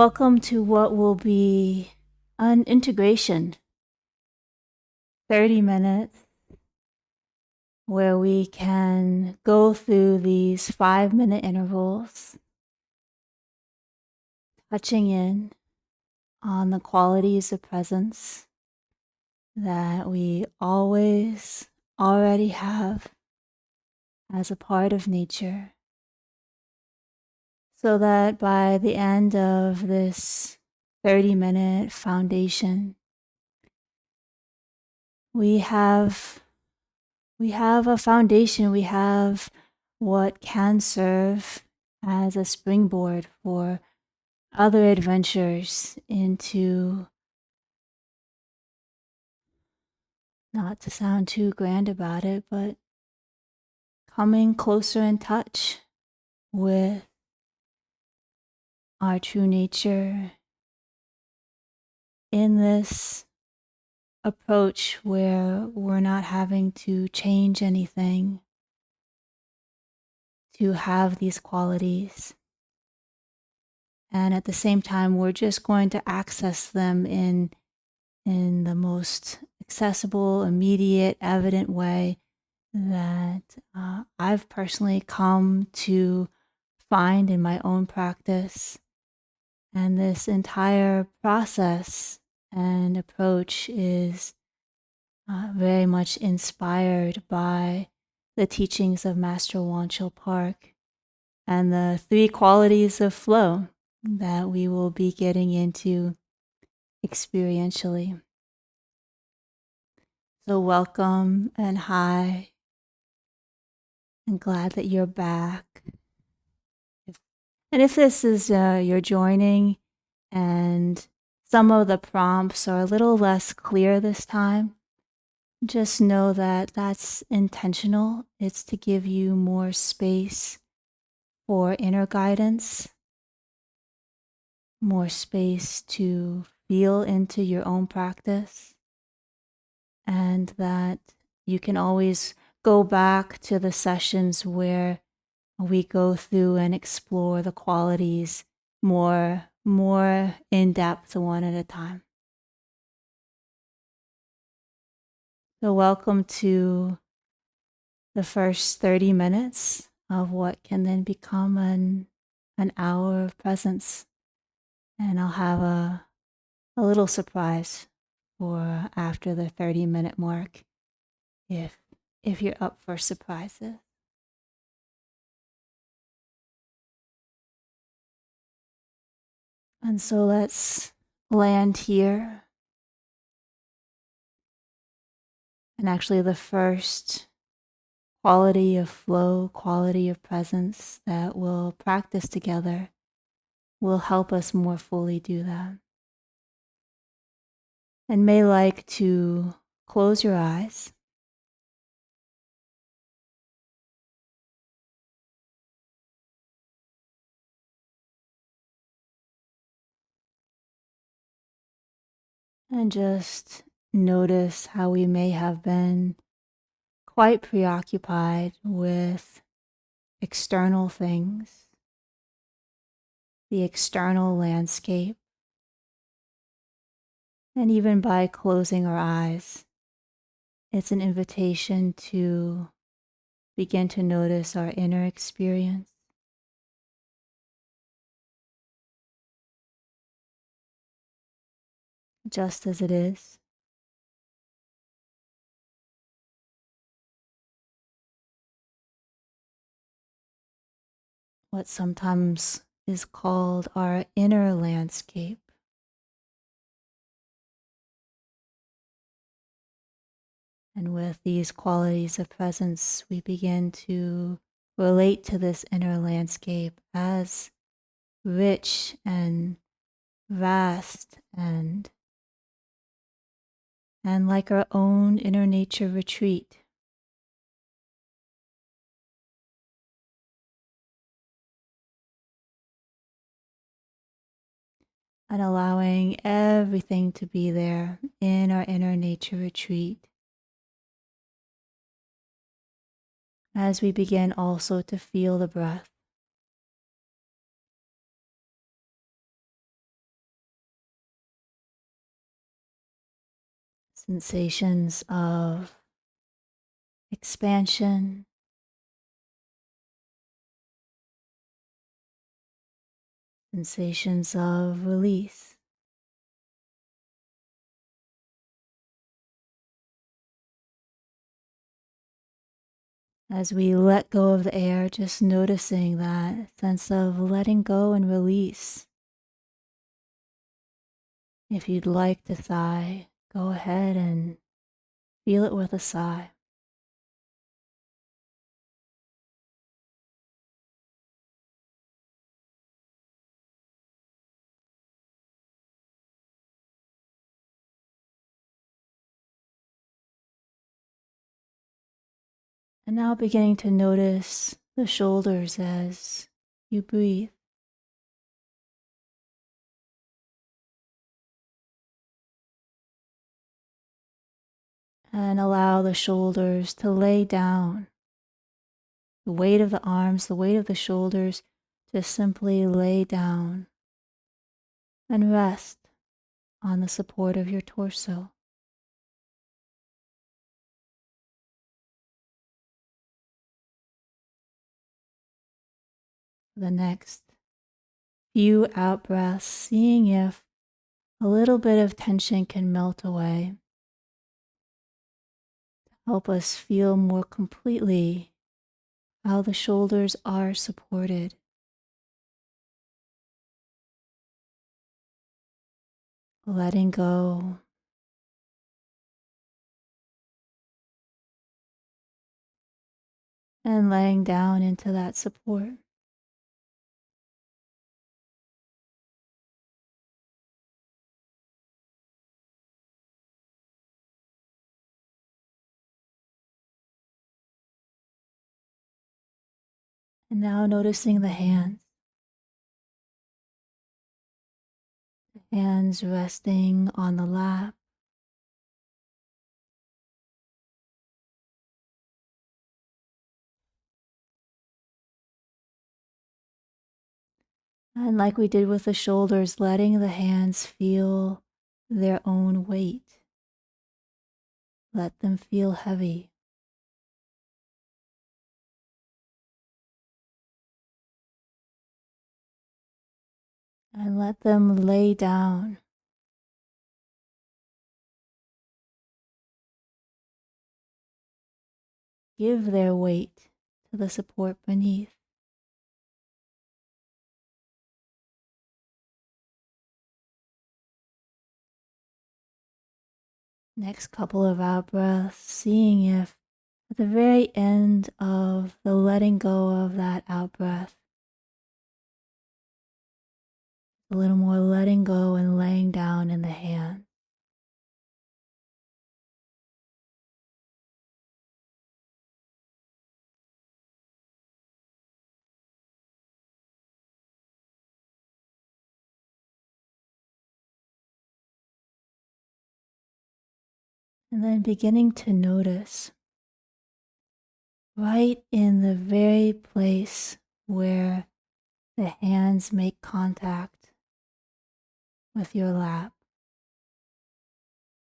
Welcome to what will be an integration, 30 minutes, where we can go through these 5-minute intervals, touching in on the qualities of presence that we always already have as a part of nature, so that by the end of this 30-minute foundation, we have a foundation, we have what can serve as a springboard for other adventures into, not to sound too grand about it, but coming closer in touch with our true nature in this approach where we're not having to change anything to have these qualities. And at the same time, we're just going to access them in the most accessible, immediate, evident way that I've personally come to find in my own practice. And this entire process and approach is very much inspired by the teachings of Master Wanchil Park and the 3 qualities of flow that we will be getting into experientially. So welcome and hi, and glad that you're back. And if this is you're joining and some of the prompts are a little less clear this time, just know that that's intentional. It's to give you more space for inner guidance, more space to feel into your own practice, and that you can always go back to the sessions where we go through and explore the qualities more in depth, one at a time. So welcome to the first 30 minutes of what can then become an hour of presence. And I'll have a little surprise for after the 30-minute mark if you're up for surprises. And so let's land here. And actually the first quality of flow, quality of presence that we'll practice together will help us more fully do that. And may like to close your eyes. And just notice how we may have been quite preoccupied with external things, the external landscape. And even by closing our eyes, it's an invitation to begin to notice our inner experience. Just as it is. What sometimes is called our inner landscape. And with these qualities of presence, we begin to relate to this inner landscape as rich and vast and like our own inner nature retreat. And allowing everything to be there in our inner nature retreat. As we begin also to feel the breath. sensations of expansion, sensations of release. As we let go of the air, just noticing that sense of letting go and release. If you'd like to sigh, go ahead and feel it with a sigh. And now beginning to notice the shoulders as you breathe. And allow the shoulders to lay down. The weight of the arms, the weight of the shoulders, just simply lay down and rest on the support of your torso. The next few out breaths, seeing if a little bit of tension can melt away. Help us feel more completely how the shoulders are supported. Letting go. And laying down into that support. And now noticing the hands resting on the lap. And like we did with the shoulders, letting the hands feel their own weight. Let them feel heavy. And let them lay down. Give their weight to the support beneath. Next couple of out breaths, seeing if at the very end of the letting go of that out breath, a little more letting go and laying down in the hand. And then beginning to notice right in the very place where the hands make contact with your lap.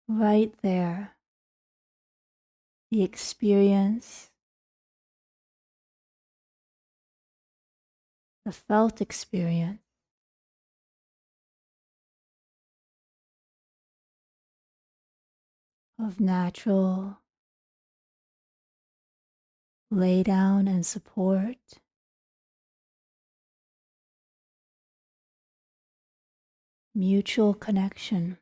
Right there, the experience, the felt experience of natural lay down and support. Mutual connection.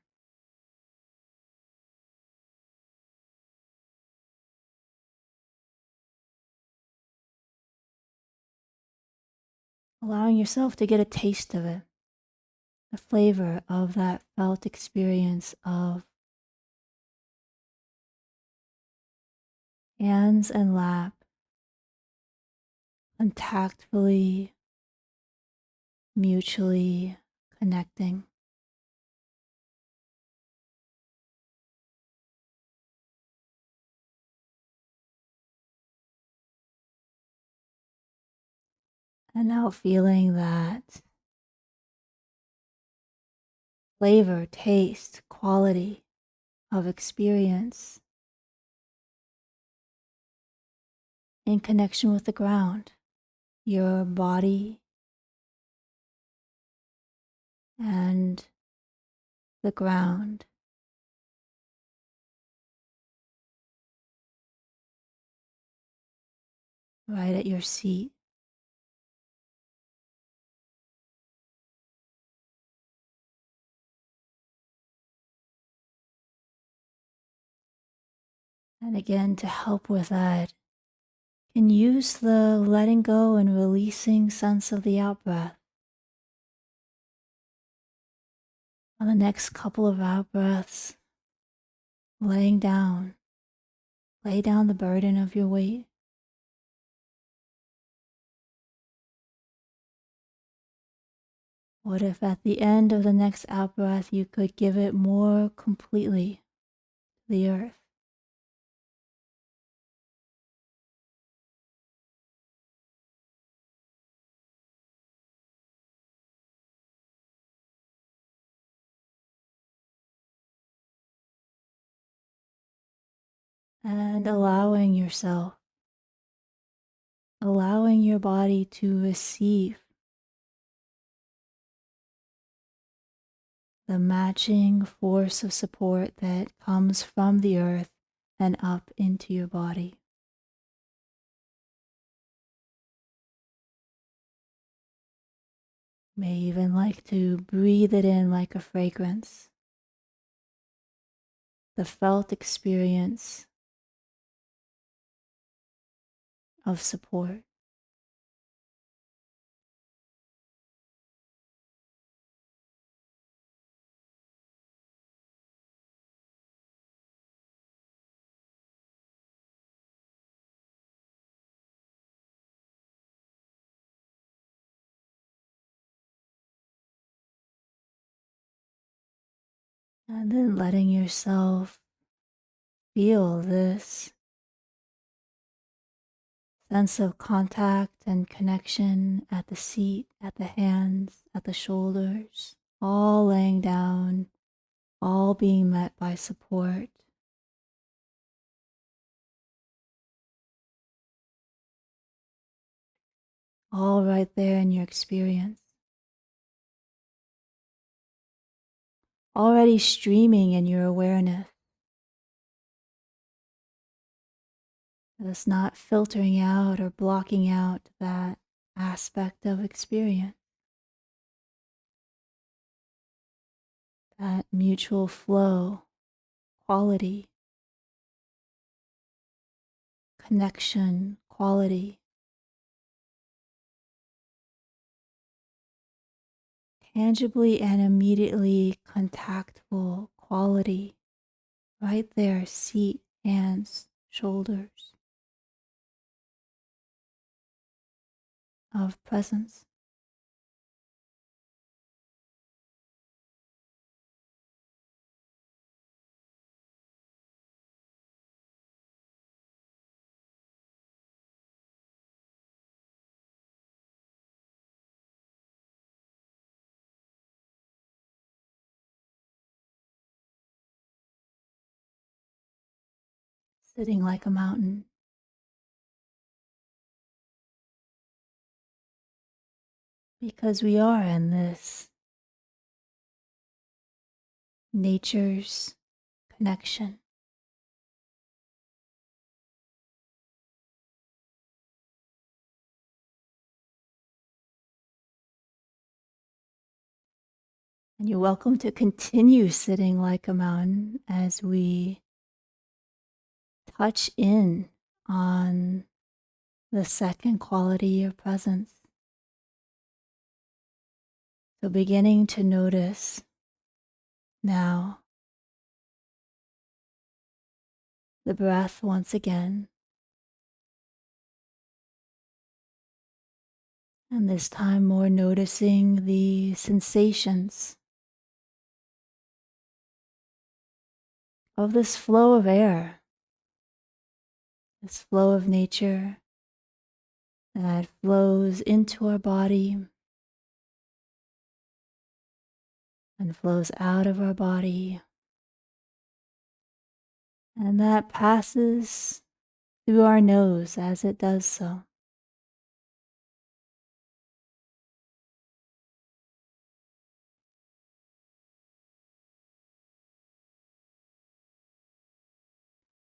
Allowing yourself to get a taste of it, the flavor of that felt experience of hands and lap and tactfully, mutually connecting. And now feeling that flavor, taste, quality of experience in connection with the ground, your body, and the ground. Right at your seat. And again, to help with that, can use the letting go and releasing sense of the out breath. On the next couple of out breaths, lay down the burden of your weight. What if at the end of the next out breath you could give it more completely to the earth? And allowing your body to receive the matching force of support that comes from the earth and up into your body. May even like to breathe it in like a fragrance. The felt experience of support. And then letting yourself feel this sense of contact and connection at the seat, at the hands, at the shoulders, all laying down, all being met by support. All right there in your experience. Already streaming in your awareness. It's not filtering out or blocking out that aspect of experience. That mutual flow, quality, connection, quality. Tangibly and immediately contactful quality. Right there, seat, hands, shoulders. Of presence. Sitting like a mountain. Because we are in this nature's connection. And you're welcome to continue sitting like a mountain as we touch in on the second quality of presence. So beginning to notice now the breath once again. And this time more noticing the sensations of this flow of air, this flow of nature that flows into our body and flows out of our body And that passes through our nose as it does so.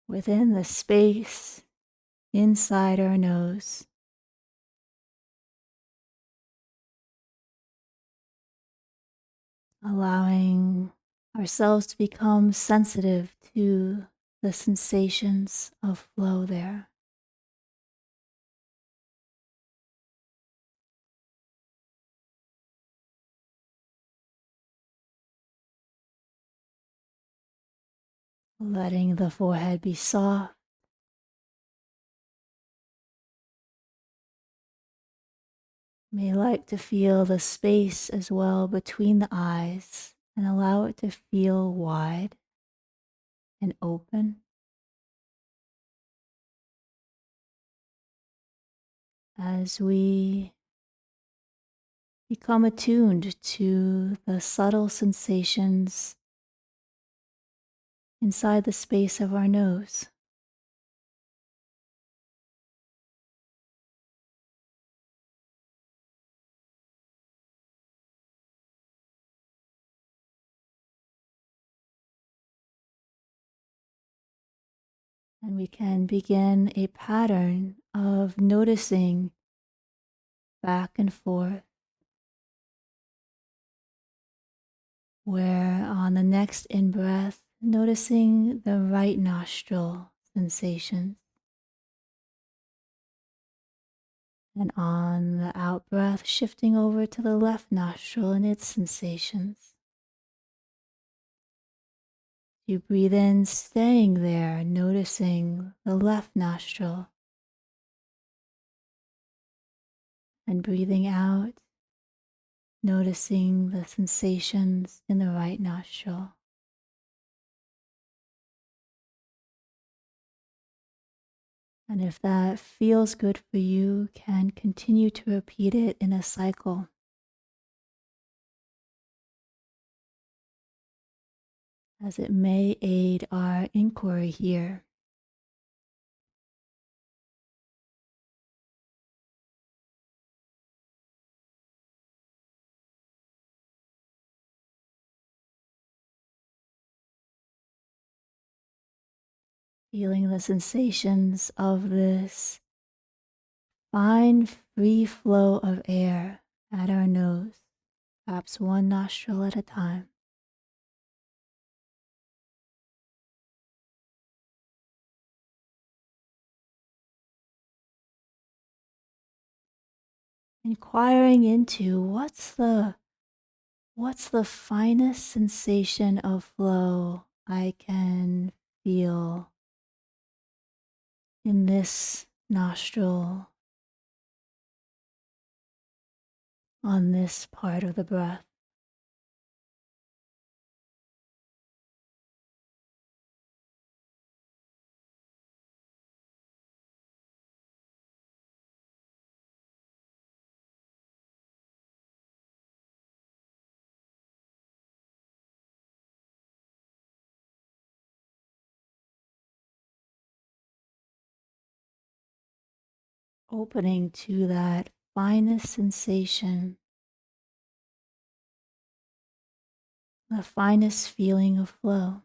Within the space inside our nose, allowing ourselves to become sensitive to the sensations of flow there. Letting the forehead be soft. May like to feel the space as well between the eyes and allow it to feel wide and open as we become attuned to the subtle sensations inside the space of our nose. And we can begin a pattern of noticing back and forth, where on the next in breath, noticing the right nostril sensations. And on the out breath, shifting over to the left nostril and its sensations. You breathe in, staying there, noticing the left nostril. And breathing out, noticing the sensations in the right nostril. And if that feels good for you, can continue to repeat it in a cycle. As it may aid our inquiry here. Feeling the sensations of this fine free flow of air at our nose, perhaps one nostril at a time. Inquiring into what's the finest sensation of flow I can feel in this nostril, on this part of the breath. Opening to that finest sensation, the finest feeling of flow.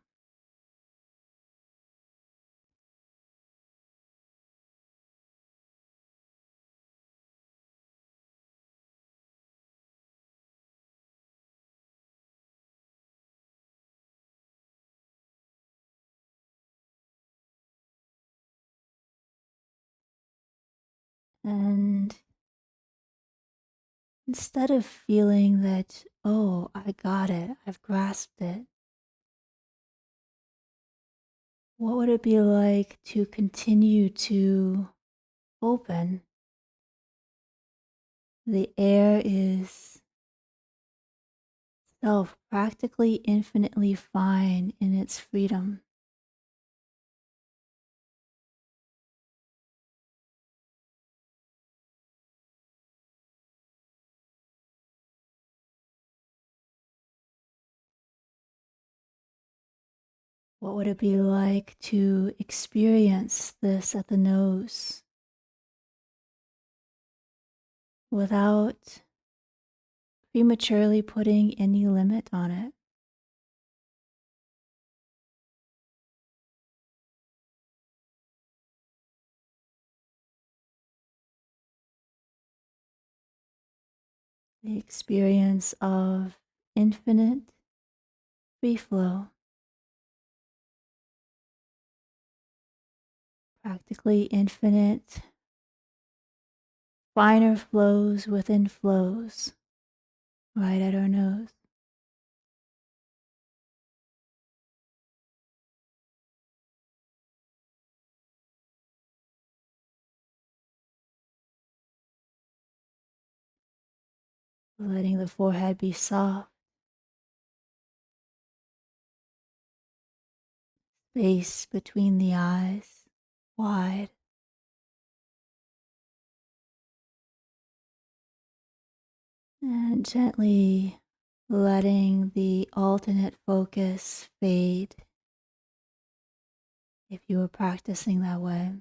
And instead of feeling that, oh, I got it, I've grasped it, what would it be like to continue to open? The air is self practically infinitely fine in its freedom. What would it be like to experience this at the nose without prematurely putting any limit on it? The experience of infinite free flow, practically infinite, finer flows within flows right at our nose. Letting the forehead be soft, space between the eyes wide, and gently letting the alternate focus fade if you were practicing that way.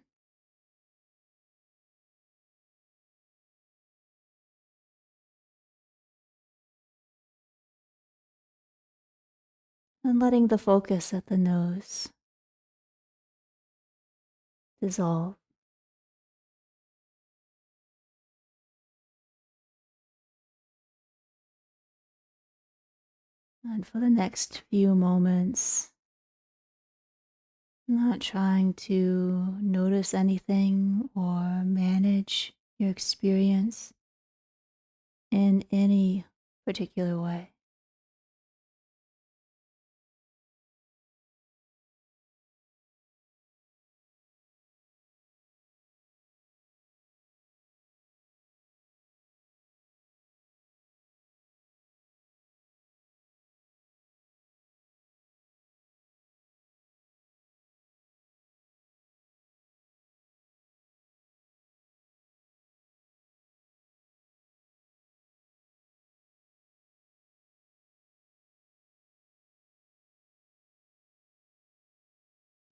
And letting the focus at the nose dissolve. And for the next few moments, not trying to notice anything or manage your experience in any particular way.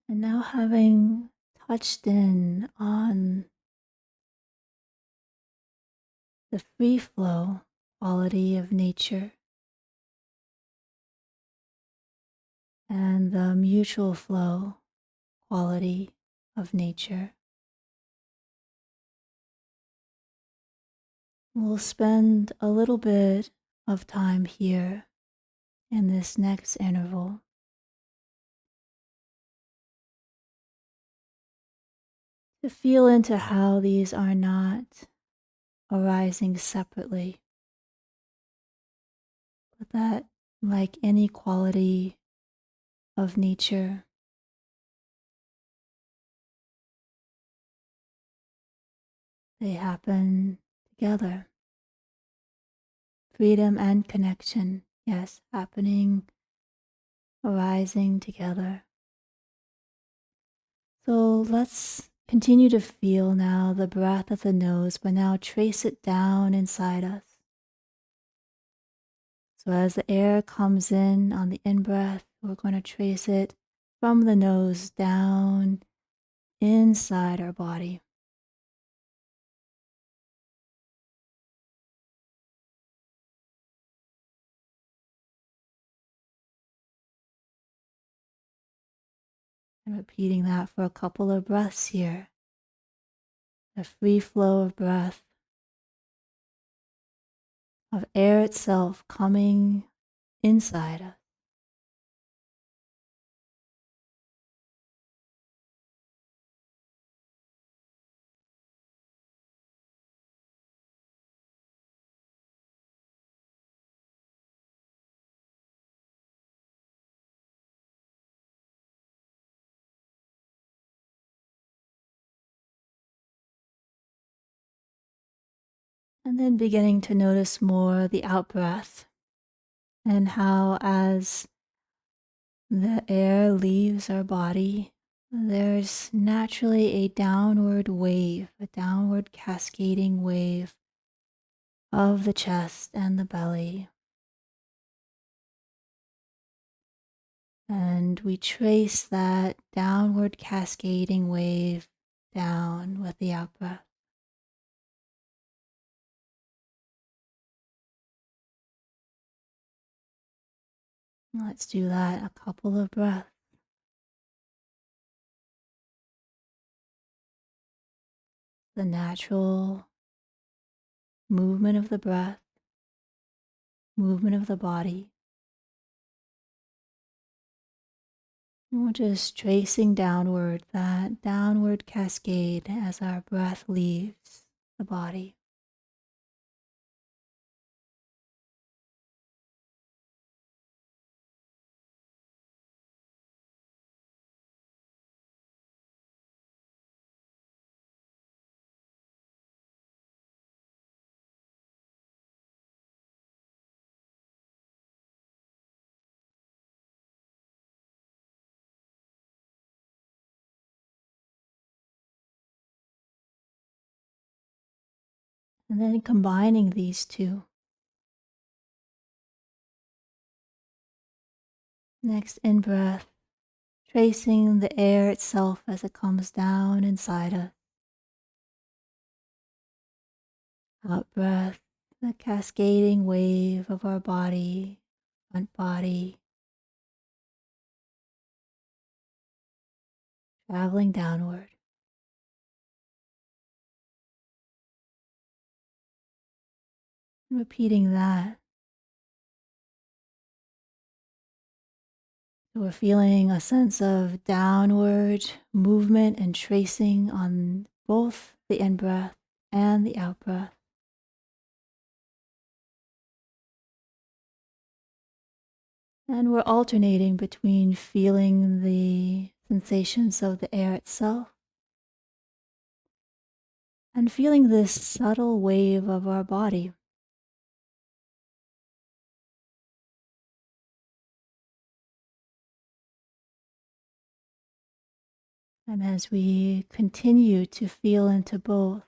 And now, having touched in on the free flow quality of nature and the mutual flow quality of nature, we'll spend a little bit of time here in this next interval to feel into how these are not arising separately, but that, like any quality of nature, they happen together. Freedom and connection, yes, happening, arising together. So let's continue to feel now the breath at the nose, but now trace it down inside us. So as the air comes in on the in-breath, we're going to trace it from the nose down inside our body. And repeating that for a couple of breaths here. The free flow of breath, of air itself coming inside us. And then beginning to notice more the out breath and how, as the air leaves our body, there's naturally a downward wave, a downward cascading wave of the chest and the belly. And we trace that downward cascading wave down with the out breath. Let's do that a couple of breaths. The natural movement of the breath, movement of the body. And we're just tracing downward, that downward cascade as our breath leaves the body. And then combining these two. Next in breath, tracing the air itself as it comes down inside us. Out breath, the cascading wave of our body, front body, traveling downward. Repeating that. So we're feeling a sense of downward movement and tracing on both the in breath and the out breath. And we're alternating between feeling the sensations of the air itself and feeling this subtle wave of our body. And as we continue to feel into both,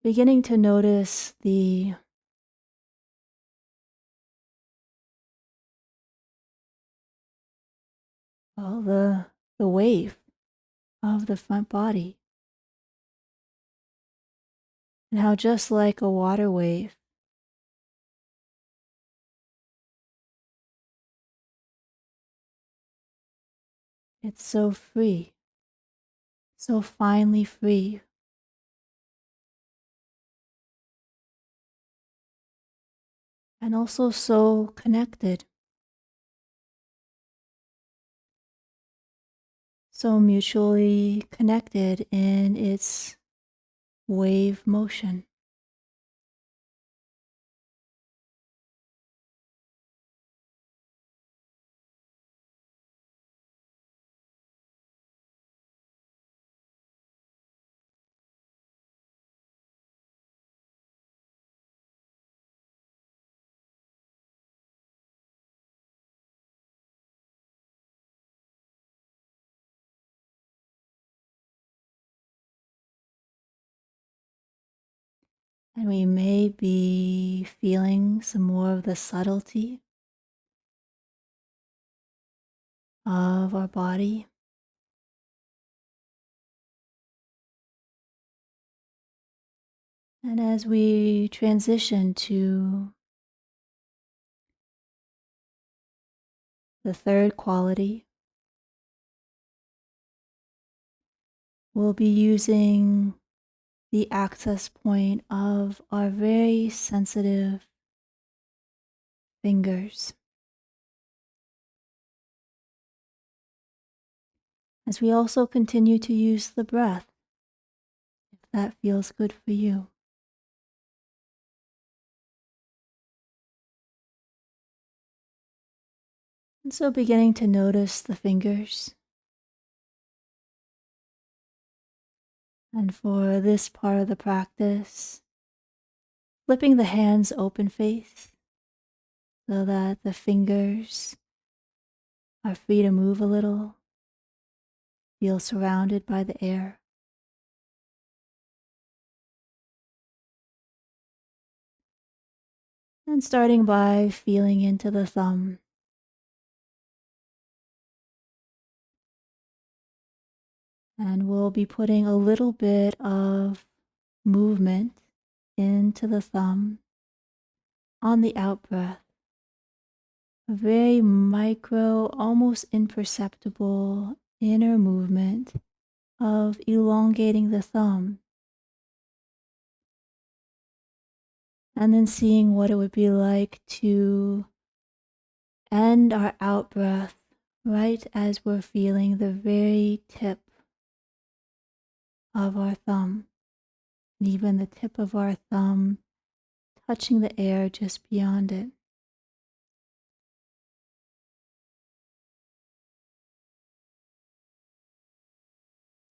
beginning to notice the wave of the front body, and how just like a water wave, it's so free, so finely free, and also so connected, so mutually connected in its wave motion. And we may be feeling some more of the subtlety of our body. And as we transition to the third quality, we'll be using the access point of our very sensitive fingers. As we also continue to use the breath, if that feels good for you. And so beginning to notice the fingers. And for this part of the practice, flipping the hands open face so that the fingers are free to move a little, feel surrounded by the air. And starting by feeling into the thumb. And we'll be putting a little bit of movement into the thumb on the out breath. A very micro, almost imperceptible inner movement of elongating the thumb. And then seeing what it would be like to end our out breath right as we're feeling the very tip of our thumb, and even the tip of our thumb touching the air just beyond it.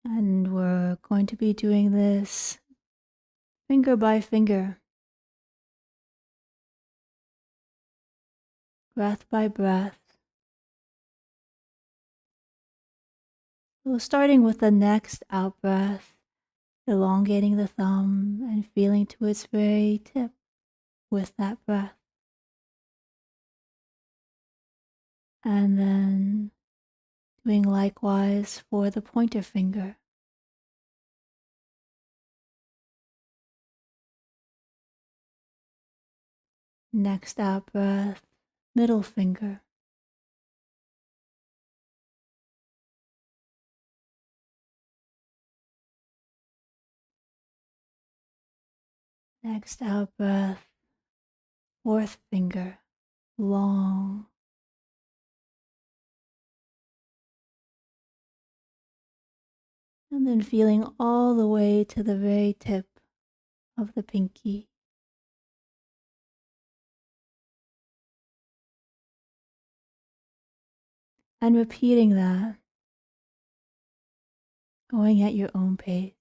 And we're going to be doing this finger by finger, breath by breath. So starting with the next out breath, elongating the thumb and feeling to its very tip with that breath. And then doing likewise for the pointer finger. Next out breath, middle finger. Next out breath, fourth finger, long. And then feeling all the way to the very tip of the pinky. And repeating that, going at your own pace.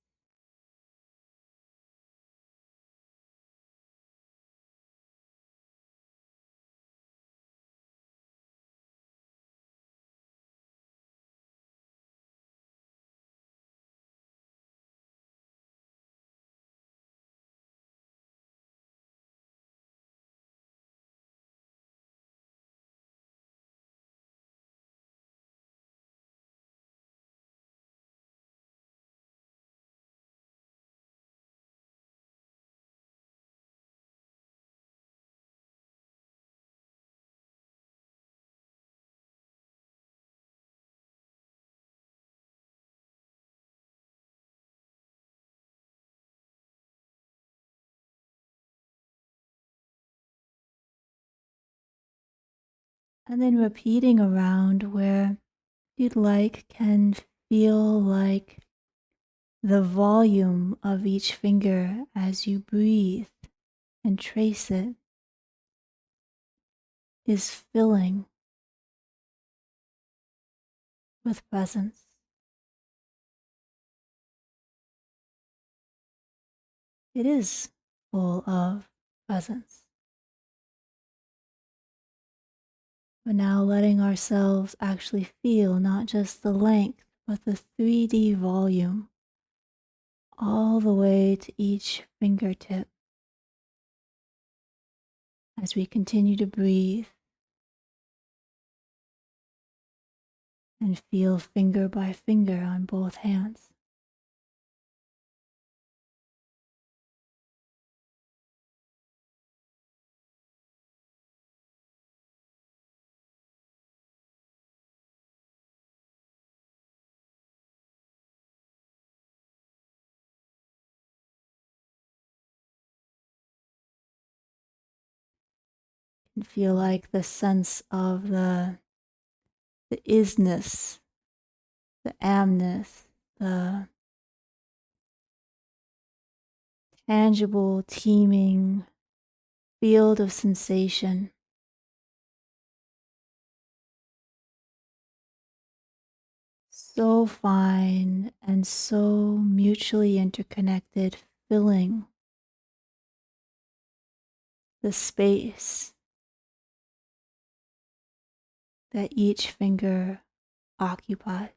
And then repeating around where you'd like can feel like the volume of each finger as you breathe and trace it is filling with presence. It is full of presence. But now letting ourselves actually feel not just the length, but the 3D volume all the way to each fingertip as we continue to breathe and feel finger by finger on both hands. And feel like the sense of the isness, the amness, the tangible, teeming field of sensation. So fine and so mutually interconnected, filling the space that each finger occupies.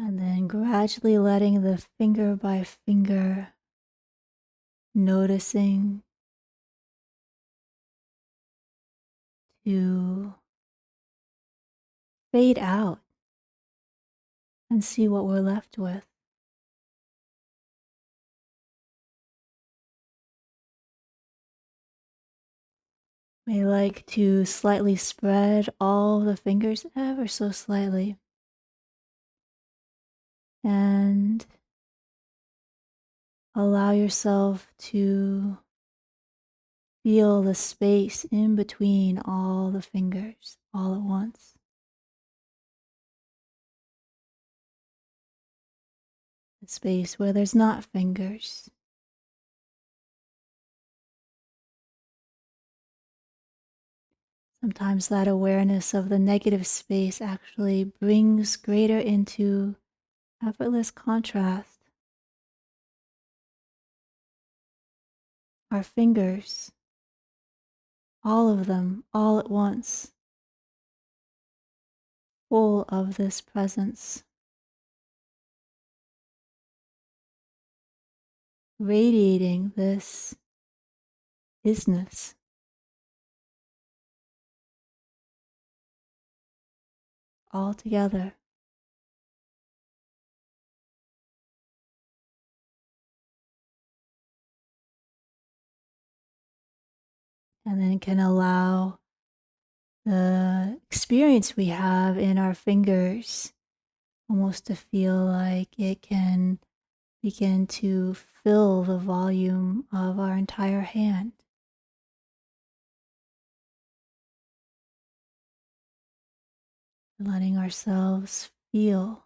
And then gradually letting the finger by finger, noticing to fade out and see what we're left with. May like to slightly spread all the fingers ever so slightly and allow yourself to feel the space in between all the fingers all at once. The space where there's not fingers. Sometimes that awareness of the negative space actually brings greater into effortless contrast. Our fingers, all of them, all at once, full of this presence, radiating this isness. All together. And then can allow the experience we have in our fingers almost to feel like it can begin to fill the volume of our entire hand. Letting ourselves feel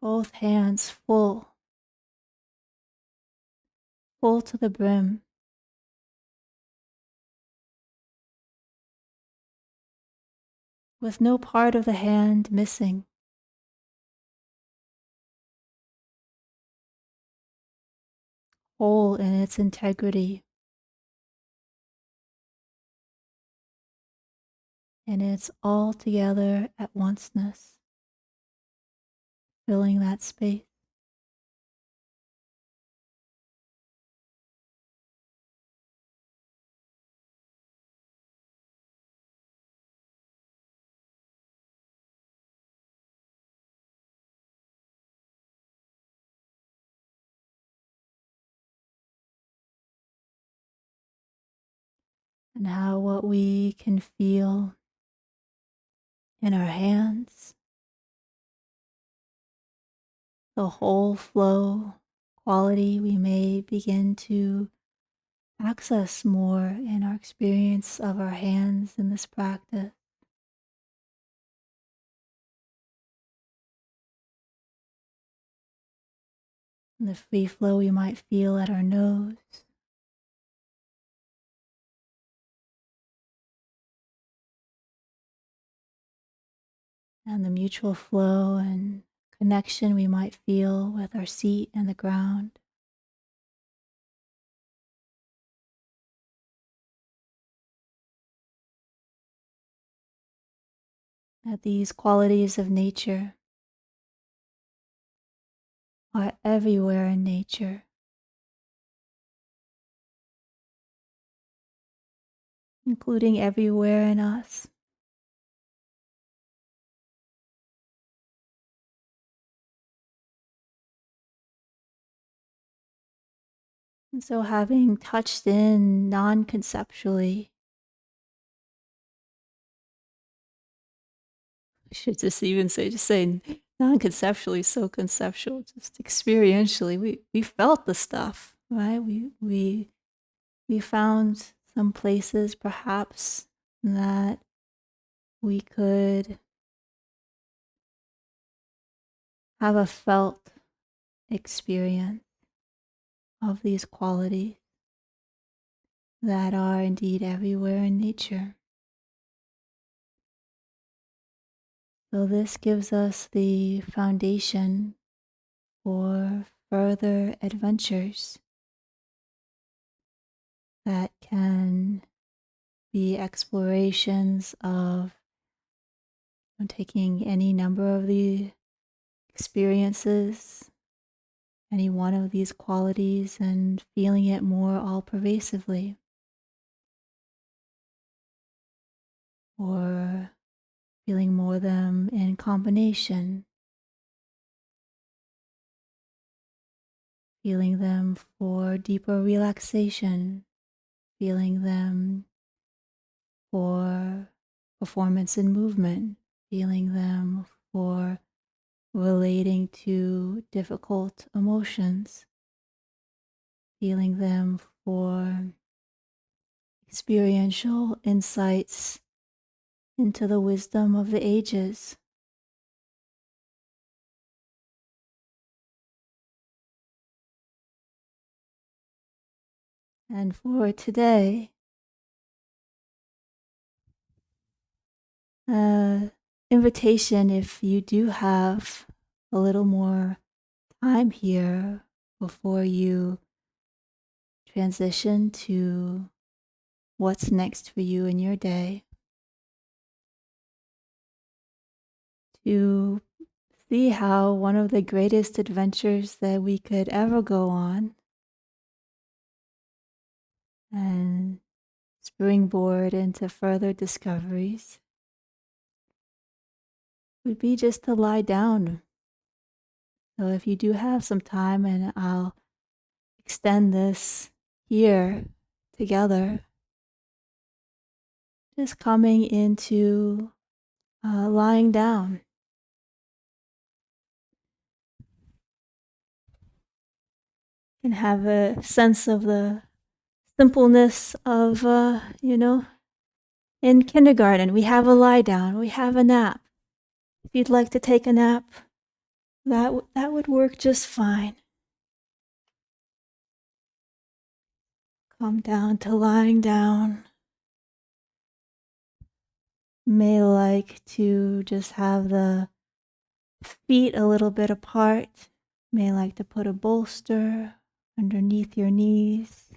both hands full, full to the brim, with no part of the hand missing. Whole in its integrity, in its all together at onceness, filling that space. And how what we can feel in our hands, the whole flow quality we may begin to access more in our experience of our hands in this practice. And the free flow we might feel at our nose. And the mutual flow and connection we might feel with our seat and the ground. That these qualities of nature are everywhere in nature, including everywhere in us. And so, having touched in non conceptually, I should just even say, just saying non conceptually, so conceptual, just experientially, we felt the stuff, right? We found some places perhaps that we could have a felt experience of these qualities that are indeed everywhere in nature. So this gives us the foundation for further adventures that can be explorations of taking any number of the experiences, any one of these qualities, and feeling it more all pervasively, or feeling more of them in combination, feeling them for deeper relaxation, feeling them for performance and movement, feeling them for relating to difficult emotions, feeling them for experiential insights into the wisdom of the ages. And for today, invitation, if you do have a little more time here before you transition to what's next for you in your day, to see how one of the greatest adventures that we could ever go on and springboard into further discoveries would be just to lie down. So if you do have some time, and I'll extend this here together, just coming into lying down and have a sense of the simpleness of, in kindergarten, we have a lie down, we have a nap. If you'd like to take a nap, that would work just fine. Come down to lying down. May like to just have the feet a little bit apart. May like to put a bolster underneath your knees.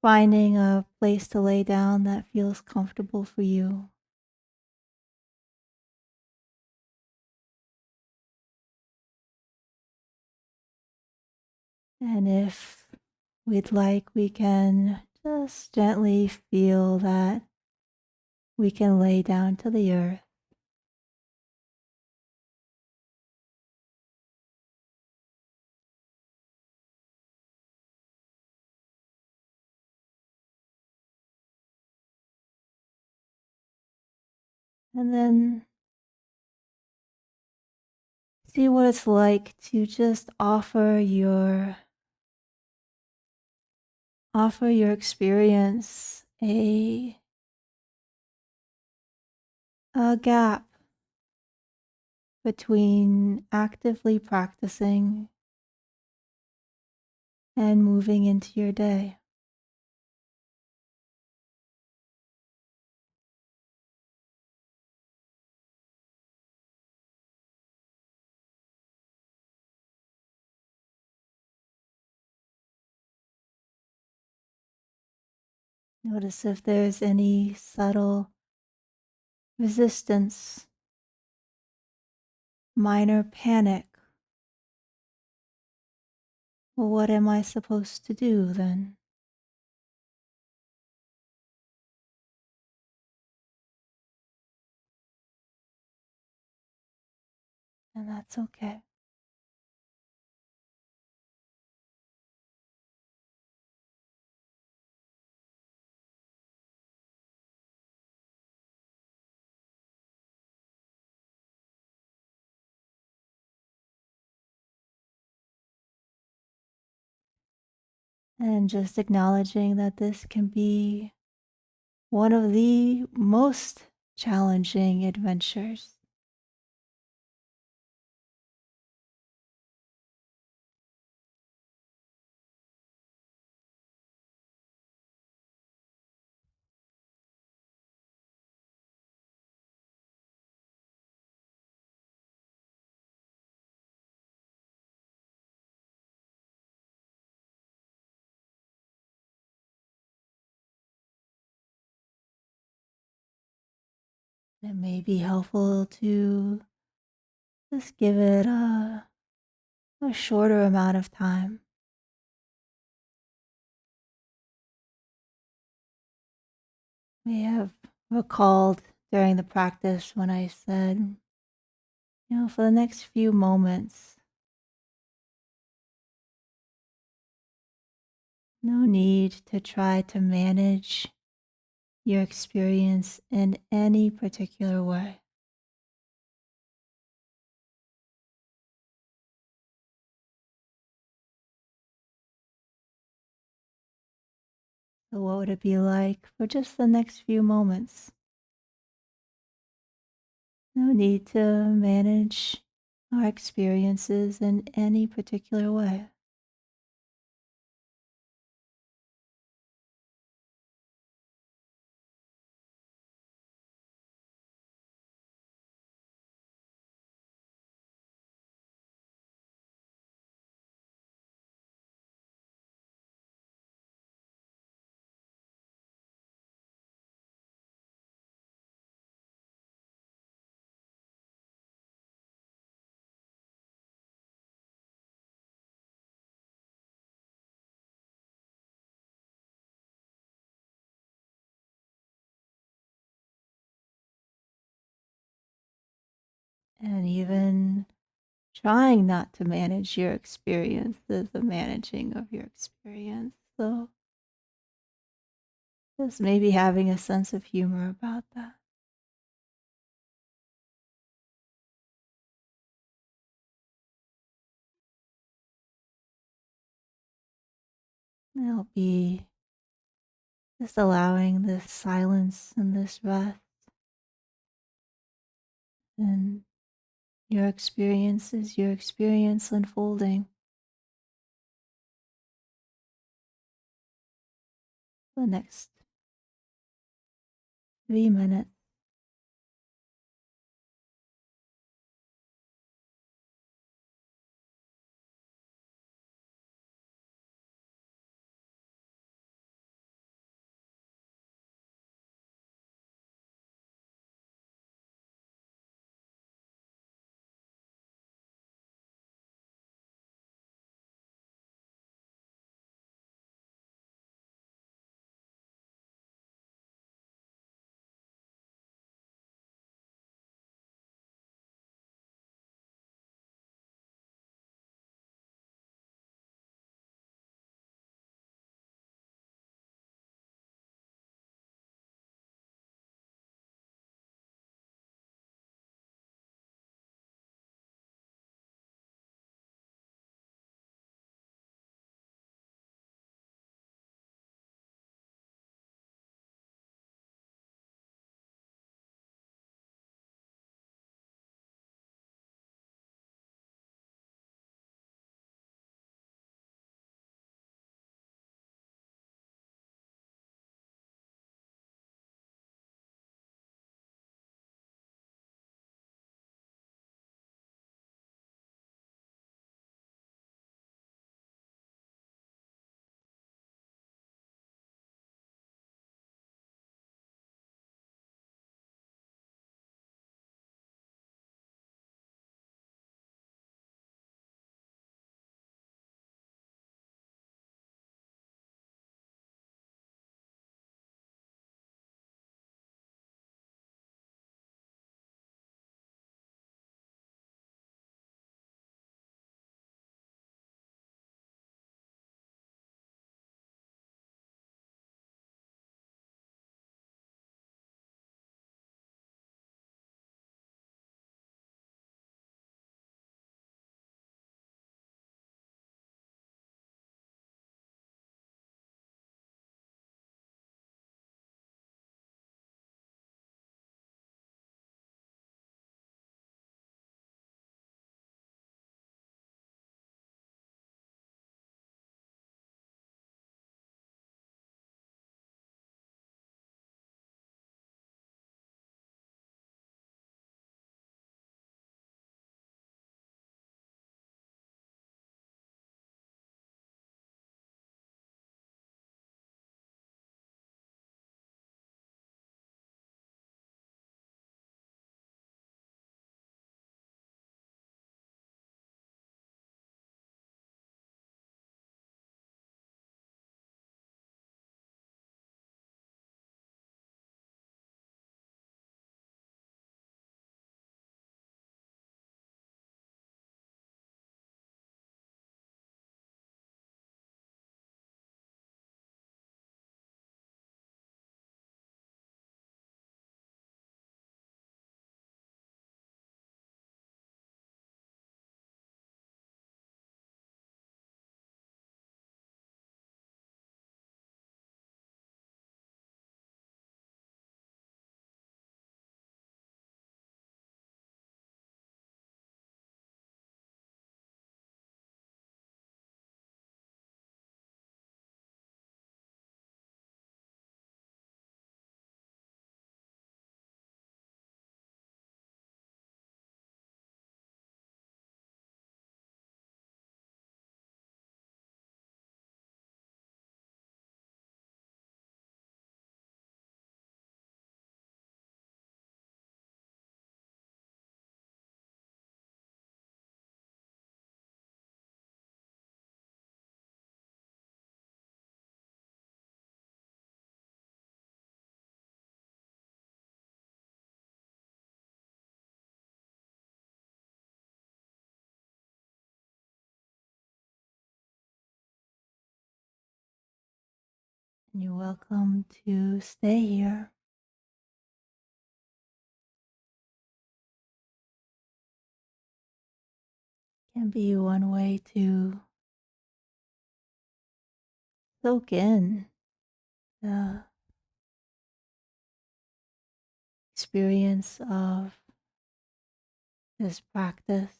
Finding a place to lay down that feels comfortable for you. And if we'd like, we can just gently feel that we can lay down to the earth. And then see what it's like to just offer your experience a gap between actively practicing and moving into your day. Notice if there's any subtle resistance, minor panic. Well, what am I supposed to do then? And that's okay. And just acknowledging that this can be one of the most challenging adventures. It may be helpful to just give it a shorter amount of time. May have recalled during the practice when I said, for the next few moments, no need to try to manage your experience in any particular way. So, what would it be like for just the next few moments? No need to manage our experiences in any particular way. And even trying not to manage your experience is the managing of your experience. So, just maybe having a sense of humor about that. It'll be just allowing this silence and this rest and your experience is your experience unfolding the next 3 minutes. You're welcome to stay here. Can be one way to soak in the experience of this practice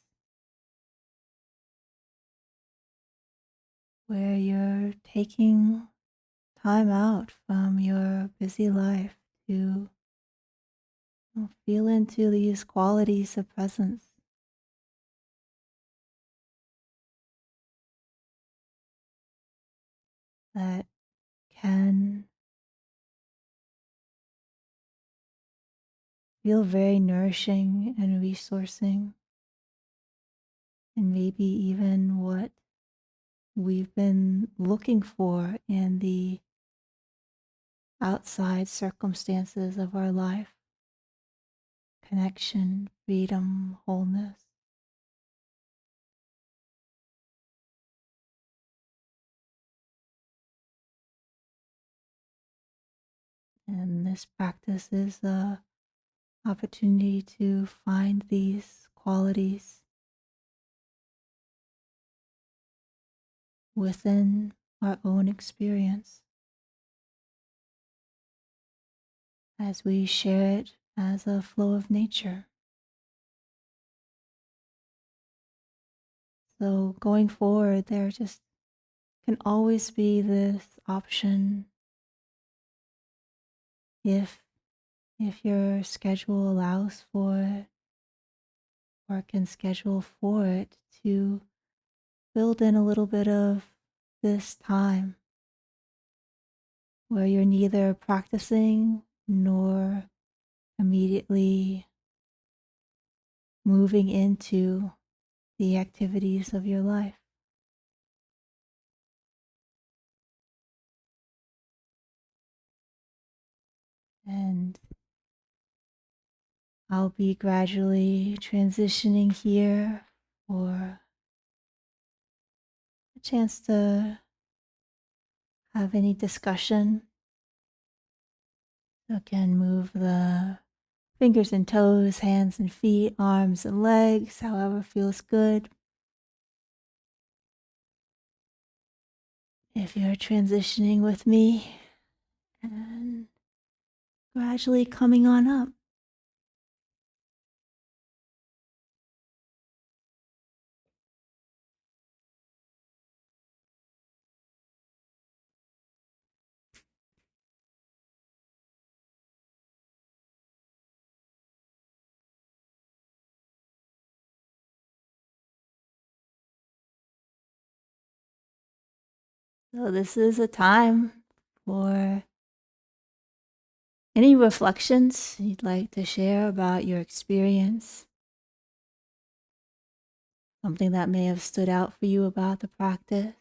where you're taking time out from your busy life to feel into these qualities of presence that can feel very nourishing and resourcing, and maybe even what we've been looking for in the outside circumstances of our life: connection, freedom, wholeness. And this practice is a opportunity to find these qualities within our own experience as we share it as a flow of nature. So going forward, there just can always be this option if your schedule allows for it or can schedule for it, to build in a little bit of this time where you're neither practicing nor immediately moving into the activities of your life. And I'll be gradually transitioning here for a chance to have any discussion. So can move the fingers and toes, hands and feet, arms and legs, however feels good. If you're transitioning with me, and gradually coming on up. So this is a time for any reflections you'd like to share about your experience, something that may have stood out for you about the practice.